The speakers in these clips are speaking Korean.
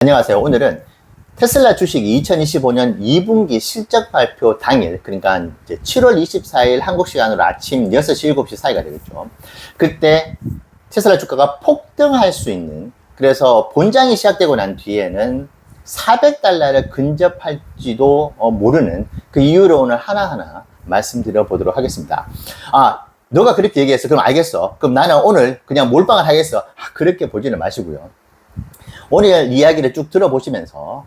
안녕하세요. 오늘은 테슬라 주식이 2025년 2분기 실적 발표 당일, 그러니까 이제 7월 24일 한국 시간으로 아침 6시, 7시 사이가 되겠죠. 그때 테슬라 주가가 폭등할 수 있는, 그래서 본장이 시작되고 난 뒤에는 400달러를 근접할지도 모르는 그 이유를 오늘 하나하나 말씀드려 보도록 하겠습니다. 너가 그렇게 얘기했어. 그럼 알겠어. 그럼 나는 오늘 그냥 몰빵을 하겠어. 그렇게 보지는 마시고요. 오늘 이야기를 쭉 들어보시면서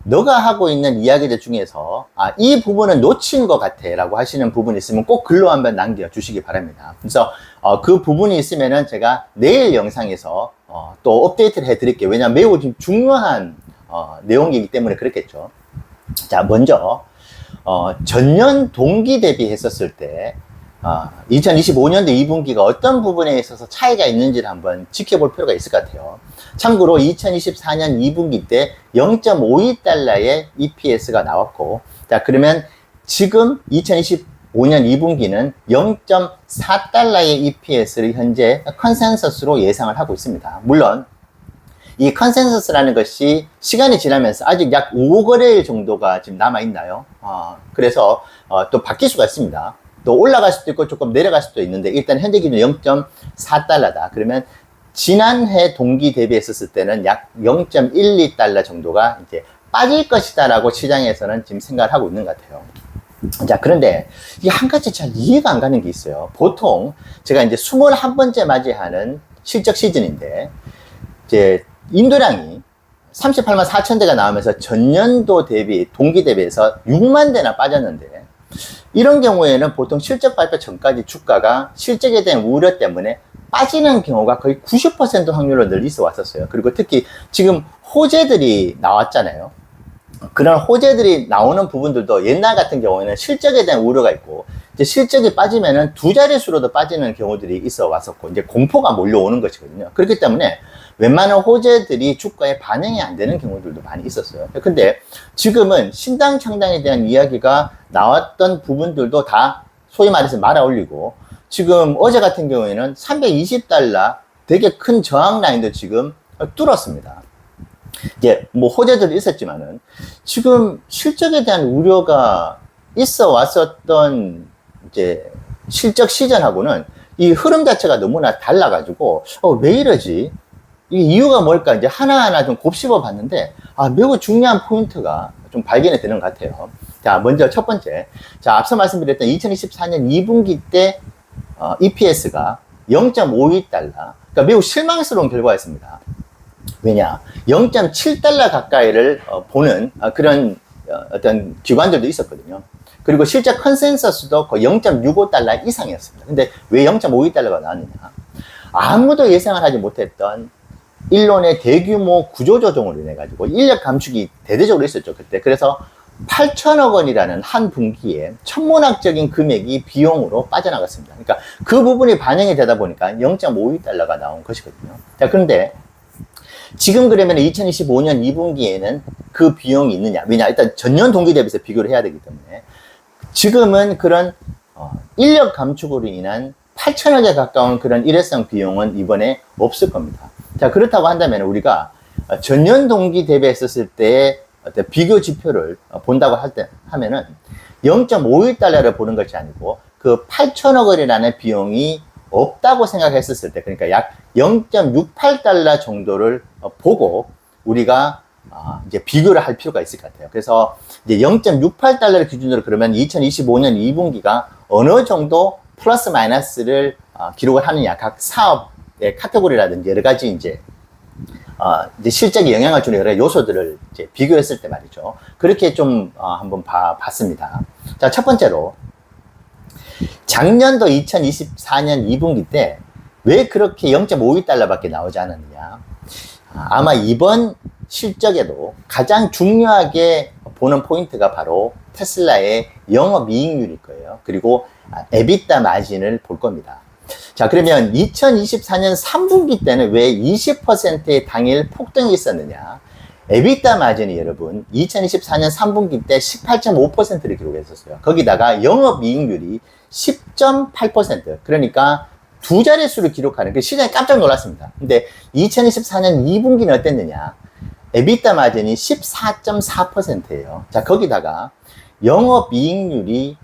너가 하고 있는 이야기들 중에서 이 부분은 놓친 것 같아 라고 하시는 부분이 있으면 꼭 글로 한번 남겨주시기 바랍니다. 그래서 그 부분이 있으면은 제가 내일 영상에서 또 업데이트를 해드릴게요. 왜냐하면 매우 좀 중요한 내용이기 때문에 그렇겠죠. 자, 먼저 전년 동기 대비 했었을 때 2025년도 2분기가 어떤 부분에 있어서 차이가 있는지를 한번 지켜볼 필요가 있을 것 같아요. 참고로 2024년 2분기 때 0.52달러의 EPS가 나왔고, 자, 그러면 지금 2025년 2분기는 0.4달러의 EPS를 현재 컨센서스로 예상을 하고 있습니다. 물론 이 컨센서스라는 것이 시간이 지나면서 아직 약 5거래일 정도가 지금 남아있나요? 그래서 또 바뀔 수가 있습니다. 또 올라갈 수도 있고 조금 내려갈 수도 있는데, 일단 현재 기준 0.4달러다. 그러면 지난해 동기 대비했었을 때는 약 0.12달러 정도가 이제 빠질 것이다라고 시장에서는 지금 생각을 하고 있는 것 같아요. 자, 그런데 이 한 가지 잘 이해가 안 가는 게 있어요. 보통 제가 이제 21번째 맞이하는 실적 시즌인데, 이제 인도량이 38만 4천 대가 나오면서 전년도 대비, 동기 대비해서 6만 대나 빠졌는데, 이런 경우에는 보통 실적 발표 전까지 주가가 실적에 대한 우려 때문에 빠지는 경우가 거의 90% 확률로 늘 있어 왔었어요. 그리고 특히 지금 호재들이 나왔잖아요. 그런 호재들이 나오는 부분들도 옛날 같은 경우에는 실적에 대한 우려가 있고, 이제 실적이 빠지면은 두 자릿수로도 빠지는 경우들이 있어 왔었고, 이제 공포가 몰려오는 것이거든요. 그렇기 때문에 웬만한 호재들이 주가에 반영이 안 되는 경우들도 많이 있었어요. 근데 지금은 신당 창당에 대한 이야기가 나왔던 부분들도 다 소위 말해서 말아 올리고, 지금 어제 같은 경우에는 320달러 되게 큰 저항 라인도 지금 뚫었습니다. 이제 뭐 호재들이 있었지만은 지금 실적에 대한 우려가 있어 왔었던 이제 실적 시즌하고는 이 흐름 자체가 너무나 달라가지고 왜 이러지? 이 이유가 뭘까? 이제 하나하나 좀 곱씹어 봤는데 매우 중요한 포인트가 좀 발견이 되는 것 같아요. 자, 먼저 첫 번째. 자, 앞서 말씀드렸던 2024년 2분기 때 EPS가 0.52달러. 그러니까 매우 실망스러운 결과였습니다. 왜냐? 0.7달러 가까이를 보는 그런 어떤 기관들도 있었거든요. 그리고 실제 컨센서스도 거의 0.65달러 이상이었습니다. 근데 왜 0.52달러가 나왔느냐? 아무도 예상을 하지 못했던 일론의 대규모 구조조정으로 인해 가지고 인력 감축이 대대적으로 있었죠, 그때. 그래서 8천억 원이라는 한 분기에 천문학적인 금액이 비용으로 빠져나갔습니다. 그러니까 그 부분이 반영이 되다 보니까 0.52달러가 나온 것이거든요. 자, 그런데 지금 그러면 2025년 2분기에는 그 비용이 있느냐? 왜냐? 일단 전년 동기 대비해서 비교를 해야 되기 때문에 지금은 그런 인력 감축으로 인한 8천억에 가까운 그런 일회성 비용은 이번에 없을 겁니다. 자, 그렇다고 한다면 우리가 전년 동기 대비했었을 때의 어떤 비교 지표를 본다고 하면은 0.51달러를 보는 것이 아니고 그 8천억 원이라는 비용이 없다고 생각했었을 때, 그러니까 약 0.68달러 정도를 보고 우리가 이제 비교를 할 필요가 있을 것 같아요. 그래서 이제 0.68달러를 기준으로 그러면 2025년 2분기가 어느 정도 플러스 마이너스를 기록을 하느냐, 각 사업의 카테고리라든지 여러 가지 이제 실적에 영향을 주는 여러 요소들을 이제 비교했을 때 말이죠. 그렇게 좀 한번 봤습니다. 자, 첫 번째로 작년도 2024년 2분기 때 왜 그렇게 0.52달러 밖에 나오지 않았느냐? 아마 이번 실적에도 가장 중요하게 보는 포인트가 바로 테슬라의 영업이익률일 거예요. 그리고 에비타 마진을 볼 겁니다. 자, 그러면 2024년 3분기 때는 왜 20%의 당일 폭등이 있었느냐? 에비타 마진이 여러분 2024년 3분기 때 18.5%를 기록했었어요. 거기다가 영업이익률이 10.8%, 그러니까 두 자릿수를 기록하는 그 시장이 깜짝 놀랐습니다. 근데 2024년 2분기는 어땠느냐? 에비타 마진이 14.4%예요. 자, 거기다가 영업이익률이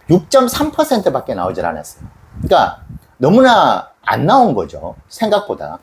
6.3%밖에 나오질 않았어요. 그러니까 너무나 안 나온 거죠. 생각보다.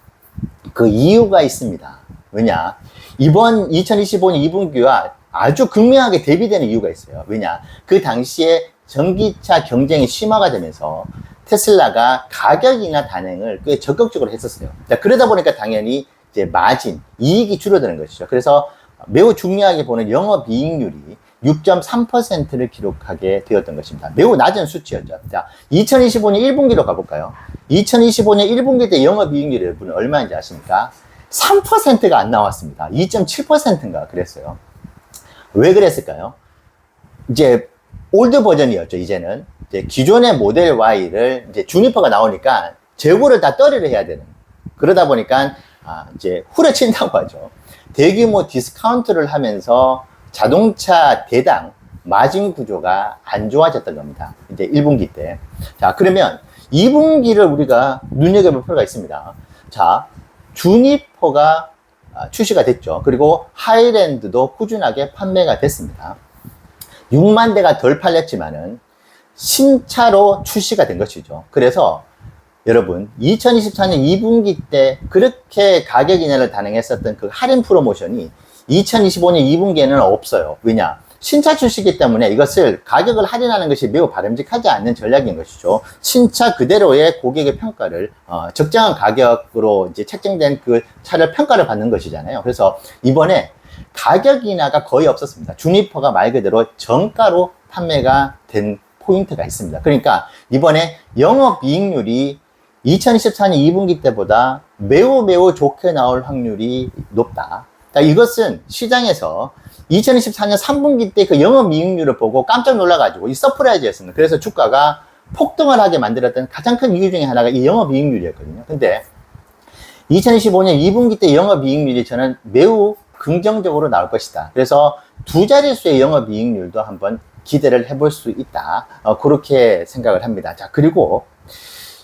그 이유가 있습니다. 왜냐? 이번 2025년 2분기와 아주 극명하게 대비되는 이유가 있어요. 왜냐? 그 당시에 전기차 경쟁이 심화가 되면서 테슬라가 가격 인하 단행을 꽤 적극적으로 했었어요. 자, 그러다 보니까 당연히 이제 마진, 이익이 줄어드는 것이죠. 그래서 매우 중요하게 보는 영업이익률이 6.3%를 기록하게 되었던 것입니다. 매우 낮은 수치였죠. 자, 2025년 1분기로 가볼까요? 2025년 1분기 때 영업이익률이 여러분 얼마인지 아십니까? 3%가 안 나왔습니다. 2.7%인가 그랬어요. 왜 그랬을까요? 이제 올드 버전이었죠. 이제는 이제 기존의 모델 Y를 이제 주니퍼가 나오니까 재고를 다 떨이를 해야 되는. 그러다 보니까 이제 후려친다고 하죠. 대규모 디스카운트를 하면서 자동차 대당 마진 구조가 안 좋아졌던 겁니다. 이제 1분기 때. 자, 그러면 2분기를 우리가 눈여겨볼 필요가 있습니다. 자, 주니퍼가 출시가 됐죠. 그리고 하이랜드도 꾸준하게 판매가 됐습니다. 6만 대가 덜 팔렸지만은 신차로 출시가 된 것이죠. 그래서 여러분 2024년 2분기 때 그렇게 가격 인하를 단행했었던 그 할인 프로모션이 2025년 2분기에는 없어요. 왜냐? 신차 출시기 때문에 이것을 가격을 할인하는 것이 매우 바람직하지 않는 전략인 것이죠. 신차 그대로의 고객의 평가를 적정한 가격으로 이제 책정된 그 차를 평가를 받는 것이잖아요. 그래서 이번에 가격 인하가 거의 없었습니다. 주니퍼가 말 그대로 정가로 판매가 된 포인트가 있습니다. 그러니까 이번에 영업이익률이 2024년 2분기 때보다 매우 좋게 나올 확률이 높다. 이것은 시장에서 2024년 3분기 때 그 영업이익률을 보고 깜짝 놀라가지고 이 서프라이즈였습니다. 그래서 주가가 폭등을 하게 만들었던 가장 큰 이유 중에 하나가 이 영업이익률이었거든요. 근데 2025년 2분기 때 영업이익률이 저는 매우 긍정적으로 나올 것이다. 그래서 두 자릿수의 영업이익률도 한번 기대를 해볼 수 있다. 그렇게 생각을 합니다. 자, 그리고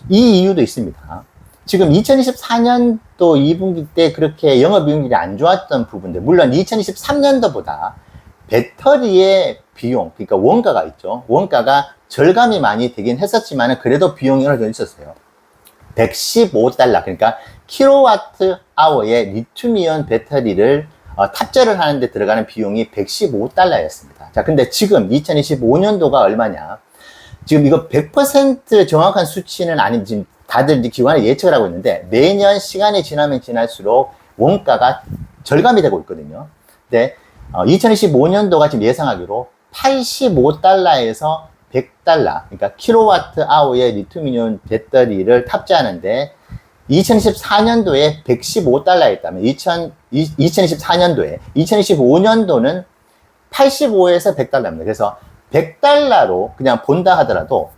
이 이유도 있습니다. 지금 2024년도 2분기 때 그렇게 영업이익률이 안 좋았던 부분들, 물론 2023년도보다 배터리의 비용, 그러니까 원가가 있죠. 원가가 절감이 많이 되긴 했었지만 그래도 비용이 어느 정도 있었어요. 115달러, 그러니까 킬로와트 아워의 리튬이온 배터리를 탑재를 하는데 들어가는 비용이 115달러였습니다. 자, 근데 지금 2025년도가 얼마냐? 지금 이거 100% 정확한 수치는 아닌, 지금 다들 이제 기관에 예측을 하고 있는데 매년 시간이 지나면 지날수록 원가가 절감이 되고 있거든요. 근데 2025년도가 지금 예상하기로 85달러에서 100달러, 그러니까 킬로와트 아워의 리튬이온 배터리를 탑재하는데 2014년도에 115달러였다면 2024년도에 2025년도는 85에서 100달러입니다. 그래서 100달러로 그냥 본다 하더라도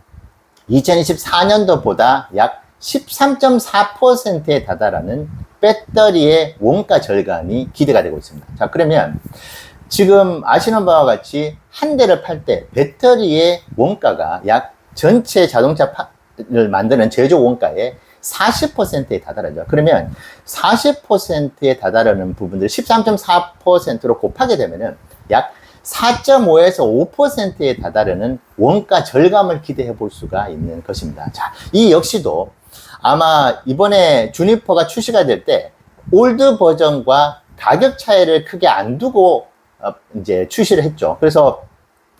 2024년도보다 약 13.4%에 다다라는 배터리의 원가 절감이 기대가 되고 있습니다. 자, 그러면 지금 아시는 바와 같이 한 대를 팔 때 배터리의 원가가 약 전체 자동차를 만드는 제조 원가의 40%에 다다르죠. 그러면 40%에 다다르는 부분들 13.4%로 곱하게 되면은 약 4.5에서 5%에 다다르는 원가 절감을 기대해 볼 수가 있는 것입니다. 자, 이 역시도 아마 이번에 주니퍼가 출시가 될 때 올드 버전과 가격 차이를 크게 안 두고 이제 출시를 했죠. 그래서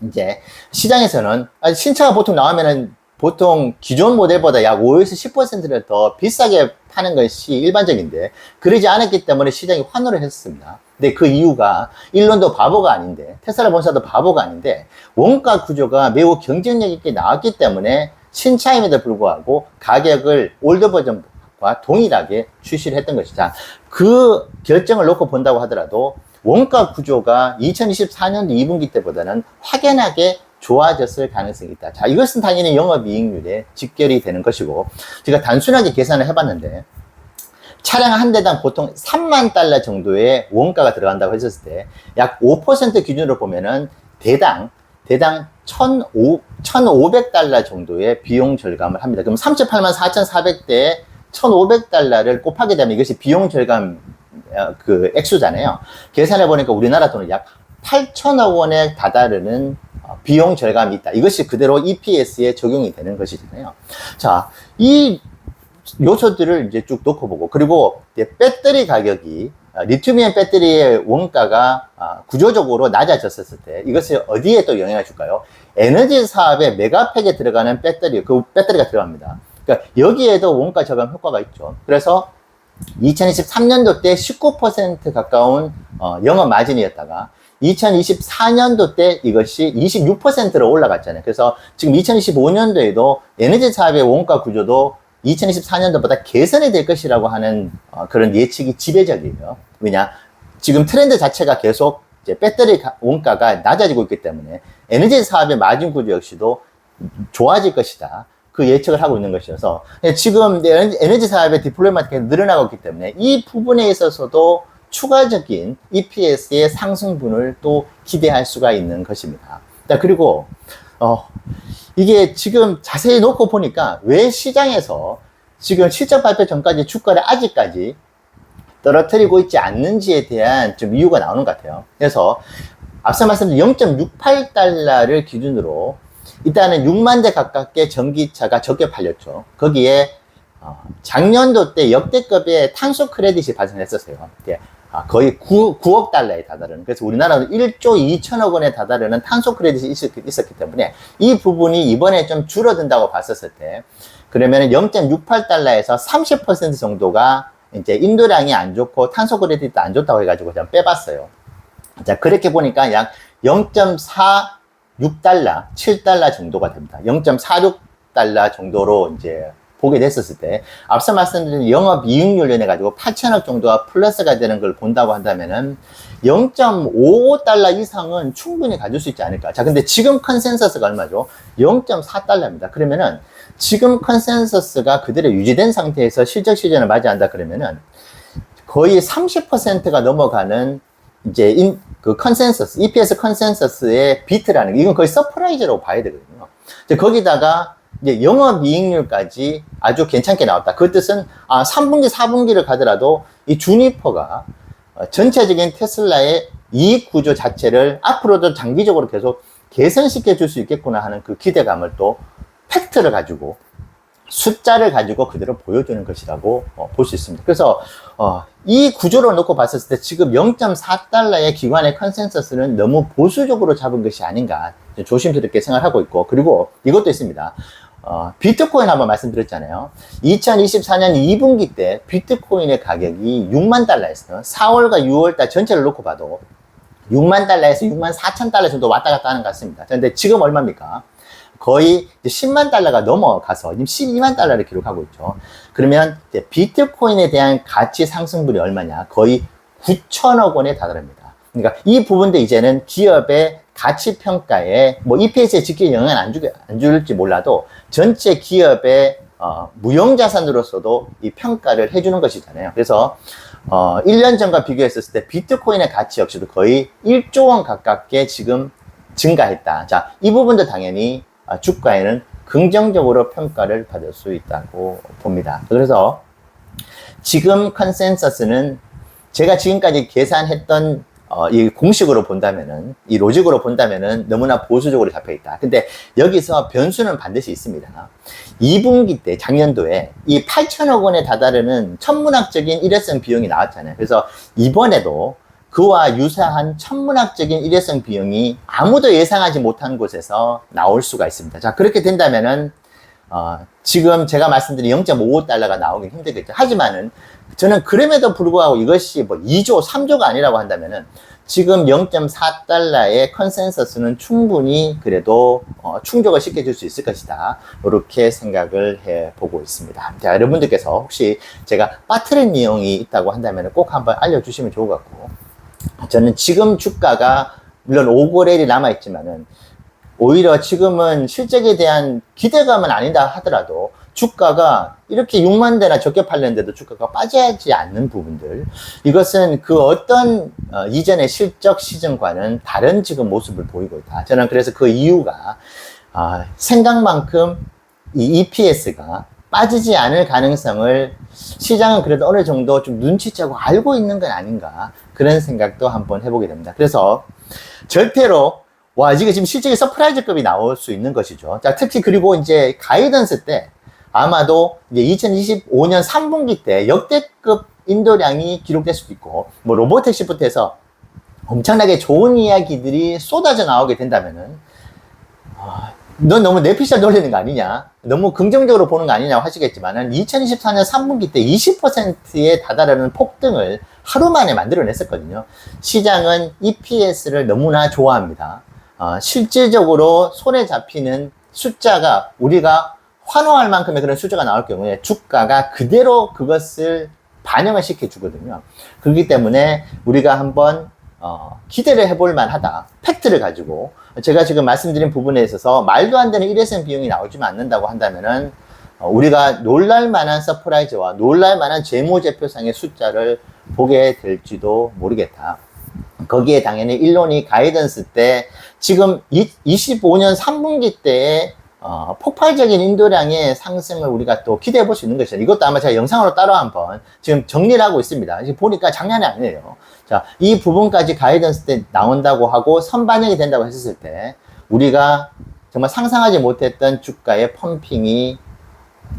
이제 시장에서는 신차가 보통 나오면은 보통 기존 모델보다 약 5에서 10%를 더 비싸게 파는 것이 일반적인데 그러지 않았기 때문에 시장이 환호를 했습니다. 근데 그 이유가 일론도 바보가 아닌데 테슬라 본사도 바보가 아닌데 원가 구조가 매우 경쟁력 있게 나왔기 때문에 신차임에도 불구하고 가격을 올드 버전과 동일하게 출시를 했던 것이다. 그 결정을 놓고 본다고 하더라도 원가 구조가 2024년도 2분기 때보다는 확연하게 좋아졌을 가능성이 있다. 자, 이것은 당연히 영업이익률에 직결이 되는 것이고 제가 단순하게 계산을 해봤는데 차량 한 대당 보통 3만 달러 정도의 원가가 들어간다고 했었을 때 약 5% 기준으로 보면은 대당 1,500달러 정도의 비용 절감을 합니다. 그럼 38만 4,400대에 1,500달러를 곱하게 되면 이것이 비용 절감이 그 액수잖아요. 계산해 보니까 우리나라 돈은 약 8천억 원에 다다르는 비용 절감이 있다. 이것이 그대로 EPS에 적용이 되는 것이잖아요. 자, 이 요소들을 이제 쭉 놓고 보고, 그리고 배터리 가격이 리튬이온 배터리의 원가가 구조적으로 낮아졌을 때 이것이 어디에 또 영향을 줄까요? 에너지 사업의 메가팩에 들어가는 배터리, 그 배터리가 들어갑니다. 그러니까 여기에도 원가 절감 효과가 있죠. 그래서 2023년도 때 19% 가까운 영업 마진이었다가 2024년도 때 이것이 26%로 올라갔잖아요. 그래서 지금 2025년도에도 에너지 사업의 원가 구조도 2024년도보다 개선이 될 것이라고 하는 그런 예측이 지배적이에요. 왜냐? 지금 트렌드 자체가 계속 이제 배터리 원가가 낮아지고 있기 때문에 에너지 사업의 마진 구조 역시도 좋아질 것이다. 그 예측을 하고 있는 것이어서 지금 에너지 사업의 디플로이먼트가 늘어나고 있기 때문에 이 부분에 있어서도 추가적인 EPS의 상승분을 또 기대할 수가 있는 것입니다. 그리고 이게 지금 자세히 놓고 보니까 왜 시장에서 지금 실적 발표 전까지 주가를 아직까지 떨어뜨리고 있지 않는지에 대한 좀 이유가 나오는 것 같아요. 그래서 앞서 말씀드린 0.68달러를 기준으로 일단은 6만 대 가깝게 전기차가 적게 팔렸죠. 거기에 작년도 때 역대급의 탄소 크레딧이 발생했었어요. 거의 9억 달러에 다다르는, 그래서 우리나라는 1조 2천억 원에 다다르는 탄소 크레딧이 있었기 때문에 이 부분이 이번에 좀 줄어든다고 봤었을 때, 그러면 0.68달러에서 30% 정도가 이제 인도량이 안 좋고 탄소 크레딧도 안 좋다고 해가지고 그냥 빼봤어요. 자, 그렇게 보니까 약 0.46달러, 7달러 정도가 됩니다. 0.46달러 정도로 이제 보게 됐었을 때, 앞서 말씀드린 영업이익률 해가지고 8천억 정도가 플러스가 되는 걸 본다고 한다면은 0.55달러 이상은 충분히 가질 수 있지 않을까. 자, 근데 지금 컨센서스가 얼마죠? 0.4달러입니다. 그러면은 지금 컨센서스가 그대로 유지된 상태에서 실적 시즌을 맞이한다 그러면은 거의 30%가 넘어가는 이제 그 컨센서스, EPS 컨센서스의 비트라는 게, 이건 거의 서프라이즈라고 봐야 되거든요. 거기다가 이제 영업이익률까지 아주 괜찮게 나왔다. 그 뜻은 3분기, 4분기를 가더라도 이 주니퍼가 전체적인 테슬라의 이익 구조 자체를 앞으로도 장기적으로 계속 개선시켜 줄 수 있겠구나 하는 그 기대감을 또 팩트를 가지고, 숫자를 가지고 그대로 보여주는 것이라고 볼 수 있습니다. 그래서 이 구조를 놓고 봤을 때 지금 0.4달러의 기관의 컨센서스는 너무 보수적으로 잡은 것이 아닌가 조심스럽게 생각하고 있고, 그리고 이것도 있습니다. 비트코인 한번 말씀드렸잖아요. 2024년 2분기 때 비트코인의 가격이 6만 달러였어요. 4월과 6월달 전체를 놓고 봐도 6만 달러에서 6만 4천 달러 정도 왔다 갔다 하는 것 같습니다. 그런데 지금 얼마입니까? 거의 10만 달러가 넘어가서 지금 12만 달러를 기록하고 있죠. 그러면 이제 비트코인에 대한 가치 상승분이 얼마냐? 거의 9천억 원에 다다릅니다. 그러니까 이 부분도 이제는 기업의 가치 평가에 뭐 EPS에 직접 영향을 안 줄지 몰라도 전체 기업의 무형자산으로서도 이 평가를 해주는 것이잖아요. 그래서 1년 전과 비교했을 때 비트코인의 가치 역시도 거의 1조 원 가깝게 지금 증가했다. 자, 이 부분도 당연히 주가에는 긍정적으로 평가를 받을 수 있다고 봅니다. 그래서 지금 컨센서스는 제가 지금까지 계산했던 이 공식으로 본다면은, 이 로직으로 본다면은 너무나 보수적으로 잡혀 있다. 근데 여기서 변수는 반드시 있습니다. 2분기 때 작년도에 이 8천억 원에 다다르는 천문학적인 일회성 비용이 나왔잖아요. 그래서 이번에도 그와 유사한 천문학적인 일회성 비용이 아무도 예상하지 못한 곳에서 나올 수가 있습니다. 자, 그렇게 된다면은 지금 제가 말씀드린 0.55달러가 나오긴 힘들겠죠. 하지만은 저는 그럼에도 불구하고 이것이 뭐 2조, 3조가 아니라고 한다면은 지금 0.4달러의 컨센서스는 충분히 그래도 충족을 시켜줄 수 있을 것이다. 이렇게 생각을 해보고 있습니다. 자, 여러분들께서 혹시 제가 빠트린 내용이 있다고 한다면 꼭 한번 알려주시면 좋을 것 같고, 저는 지금 주가가 물론 5거래일이 남아있지만은 오히려 지금은 실적에 대한 기대감은 아니다 하더라도 주가가 이렇게 6만 대나 적게 팔렸는데도 주가가 빠지지 않는 부분들, 이것은 그 어떤 이전의 실적 시즌과는 다른 지금 모습을 보이고 있다. 저는 그래서 그 이유가 생각만큼 이 EPS가 빠지지 않을 가능성을 시장은 그래도 어느 정도 좀 눈치채고 알고 있는 건 아닌가, 그런 생각도 한번 해보게 됩니다. 그래서 절대로 와, 이게 지금 실질적인 서프라이즈급이 나올 수 있는 것이죠. 자, 특히 그리고 이제 가이던스 때 아마도 이제 2025년 3분기 때 역대급 인도량이 기록될 수도 있고, 뭐 로보택시부터 해서 엄청나게 좋은 이야기들이 쏟아져 나오게 된다면은, 넌 너무 내피셜 돌리는 거 아니냐, 너무 긍정적으로 보는 거 아니냐고 하시겠지만은 2024년 3분기 때 20%에 다다르는 폭등을 하루 만에 만들어냈었거든요. 시장은 EPS를 너무나 좋아합니다. 실질적으로 손에 잡히는 숫자가 우리가 환호할 만큼의 그런 숫자가 나올 경우에 주가가 그대로 그것을 반영을 시켜주거든요. 그렇기 때문에 우리가 한번 기대를 해볼 만하다. 팩트를 가지고 제가 지금 말씀드린 부분에 있어서 말도 안 되는 일회성 비용이 나오지만 않는다고 한다면은 우리가 놀랄 만한 서프라이즈와 놀랄 만한 재무제표상의 숫자를 보게 될지도 모르겠다. 거기에 당연히 일론이 가이던스 때 지금 25년 3분기 때에 폭발적인 인도량의 상승을 우리가 또 기대해 볼 수 있는 것이죠. 이것도 아마 제가 영상으로 따로 한번 지금 정리를 하고 있습니다. 지금 보니까 장난이 아니에요. 자, 이 부분까지 가이던스 때 나온다고 하고 선반영이 된다고 했을 때 우리가 정말 상상하지 못했던 주가의 펌핑이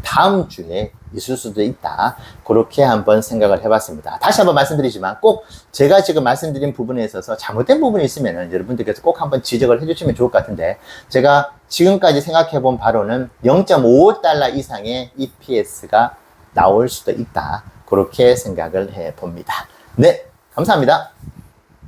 다음 주에 있을 수도 있다. 그렇게 한번 생각을 해봤습니다. 다시 한번 말씀드리지만 꼭 제가 지금 말씀드린 부분에 있어서 잘못된 부분이 있으면 여러분들께서 꼭 한번 지적을 해주시면 좋을 것 같은데, 제가 지금까지 생각해본 바로는 0.55달러 이상의 EPS가 나올 수도 있다. 그렇게 생각을 해봅니다. 네, 감사합니다.